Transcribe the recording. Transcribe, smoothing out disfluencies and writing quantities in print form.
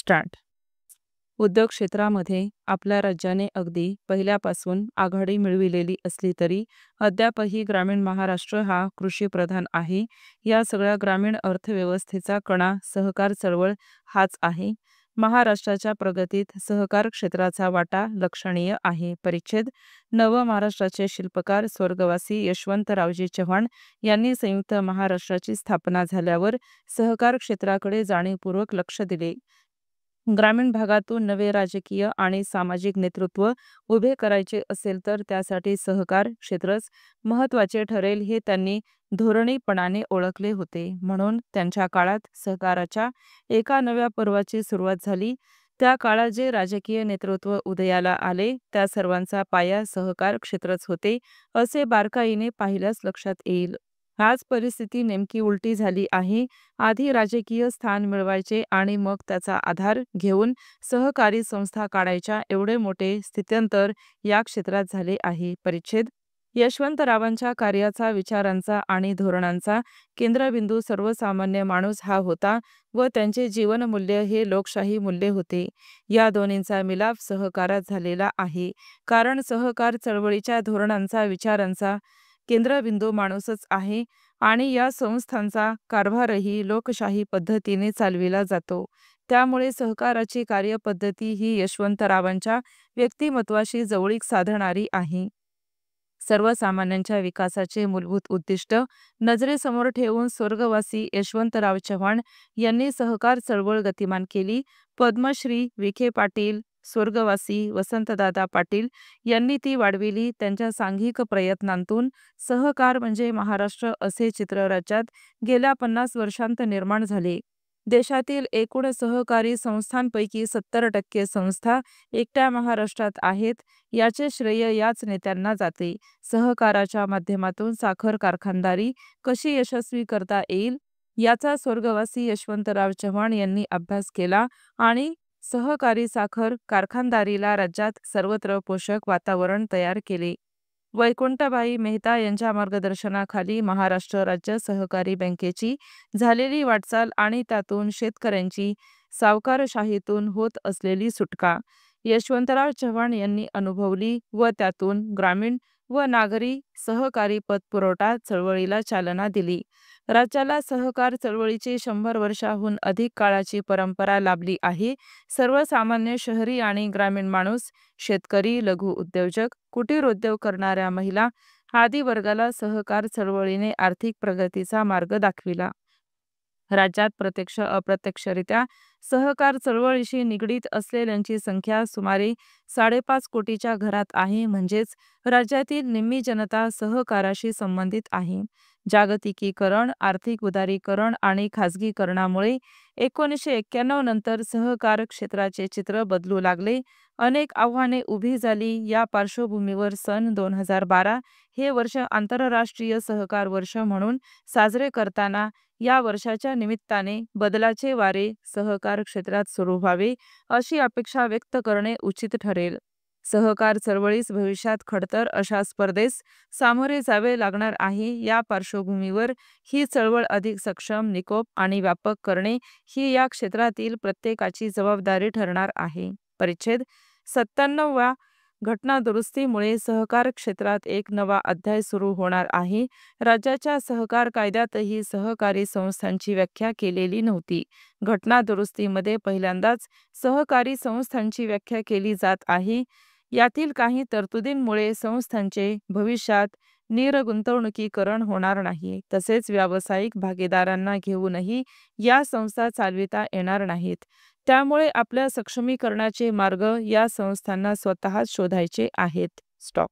Start. उद्योग क्षेत्रामध्ये आपल्या राज्याने अगदी पहिल्यापासून आघाडी मिळविलेली असली तरी अद्यापही ग्रामीण महाराष्ट्र हा कृषीप्रधान आहे. या सगळ्या ग्रामीण अर्थव्यवस्थेचा कणा सहकार चळवळ हाच आहे. महाराष्ट्राच्या प्रगतीत सहकार क्षेत्राचा वाटा लक्षणीय आहे. परिच्छेद. नव महाराष्ट्राचे शिल्पकार स्वर्गवासी यशवंतरावजी चव्हाण यांनी संयुक्त महाराष्ट्राची स्थापना झाल्यावर सहकार क्षेत्राकडे जाणीवपूर्वक लक्ष दिले. ग्रामीण भागातून नवे राजकीय आणि सामाजिक नेतृत्व उभे करायचे असेल तर त्यासाठी सहकार क्षेत्रच महत्त्वाचे ठरेल हे त्यांनी धोरणीपणाने ओळखले होते. म्हणून त्यांच्या काळात सहकाराच्या एका नव्या पर्वाची सुरुवात झाली. त्या काळात जे राजकीय नेतृत्व उदयाला आले त्या सर्वांचा पाया सहकार क्षेत्रच होते असे बारकाईने पाहिल्यास लक्षात येईल. आज परिस्थिती नेमकी उलटी झाली आहे. आधी राजकीय स्थान मिळवायचे आणि मग त्याचा आधार घेऊन सहकारी संस्था काढायच्या एवढे मोठे स्थित्यंतर या क्षेत्रात झाले आहे. परिच्छेद. यशवंतरावांच्या कार्याचा, विचारांचा आणि धोरणांचा केंद्रबिंदू सर्वसामान्य माणूस हा होता व त्यांचे जीवनमूल्य हे लोकशाही मूल्य होते. या दोन्हींचा मिलाफ सहकारात झालेला आहे. कारण सहकार चळवळीच्या धोरणांचा, विचारांचा केंद्रबिंदू माणूसच आहे आणि या संस्थांचा कारभारही लोकशाही पद्धतीने चालविला जातो. त्यामुळे सहकाराची कार्यपद्धती ही यशवंतरावांच्या व्यक्तिमत्वाशी जवळीक साधणारी आहे. सर्वसामान्यांच्या विकासाचे मूलभूत उद्दिष्ट नजरेसमोर ठेवून स्वर्गवासी यशवंतराव चव्हाण यांनी सहकार चळवळ गतिमान केली. पद्मश्री विखे पाटील, स्वर्गवासी वसंतदादा पाटील यांनी ती वाढविली. त्यांच्या सांघिक प्रयत्नांतून सहकार म्हणजे महाराष्ट्र असे चित्र राज्यात गेल्या 50 वर्षांत निर्माण झाले. देशातील एकूण सहकारी संस्थांपैकी 70% संस्था एकट्या महाराष्ट्रात आहेत. याचे श्रेय याच नेत्यांना जाते. सहकाराच्या माध्यमातून साखर कारखानदारी कशी यशस्वी करता येईल याचा स्वर्गवासी यशवंतराव चव्हाण यांनी अभ्यास केला आणि सहकारी साखर कारखानदारीला राज्यात सर्वत्र पोषक वातावरण तयार केले. वैकुंठभाई मेहता यांच्या मार्गदर्शनाखाली महाराष्ट्र राज्य सहकारी बँकेची झालेली वाटचाल आणि त्यातून शेतकऱ्यांची सावकारशाहीतून होत असलेली सुटका यशवंतराव चव्हाण यांनी अनुभवली व त्यातून ग्रामीण व नागरी सहकारी पतपुरवठा चळवळीला चालना दिली. राज्याला सहकार चळवळीची 100 वर्षाहून अधिक काळाची परंपरा लाभली आहे. सर्वसामान्य शहरी आणि ग्रामीण माणूस, शेतकरी, लघु उद्योजक, कुटीर उद्योग करणाऱ्या महिला आदी वर्गाला सहकार चळवळीने आर्थिक प्रगतीचा मार्ग दाखविला. राज्यात प्रत्यक्ष अप्रत्यक्षरित्या सहकार चळवळीशी निगडीत असलेल्यांची संख्या सुमारे 5.5 कोटीच्या घरात आहे. म्हणजेच राज्यातील निम्मी जनता सहकाराशी संबंधित आहे. जागतिकीकरण, आर्थिक उदारीकरण आणि खाजगीकरणामुळे 1991 नंतर सहकार क्षेत्राचे चित्र बदलू लागले. अनेक आव्हाने उभी झाली. या पार्श्वभूमीवर सन 2012 हे वर्ष आंतरराष्ट्रीय सहकार वर्ष म्हणून साजरे करताना या वर्षाच्या निमित्ताने बदलाचे वारे सहकार क्षेत्रात सुरू व्हावे अशी अपेक्षा व्यक्त करणे उचित ठरेल. सहकार चळवळीस भविष्यात खडतर अशा स्पर्धेस सामोरे जावे लागणार आहे. या पार्श्वभूमीवर ही चळवळ अधिक सक्षम, निकोप आणि व्यापक करणे ही या क्षेत्रातील प्रत्येकाची जबाबदारी ठरणार आहे. परिच्छेद. 97व्या घटनादुरुस्तीमुळे सहकार क्षेत्रात एक नवा अध्याय सुरू होणार आहे. राज्याच्या सहकार कायद्यातही सहकारी संस्थांची व्याख्या केलेली नव्हती. घटनादुरुस्तीमध्ये पहिल्यांदाच सहकारी संस्थांची व्याख्या केली जात आहे. यातील काही तरतुदींमुळे संस्थांचे भविष्यात निर्गुंतवणुकीकरण होणार नाही. तसेच व्यावसायिक भागीदारांना घेऊनही या संस्था चालविता येणार नाहीत. त्यामुळे आपल्या सक्षमीकरणाचे मार्ग या संस्थांना स्वतःच शोधायचे आहेत. स्टॉप.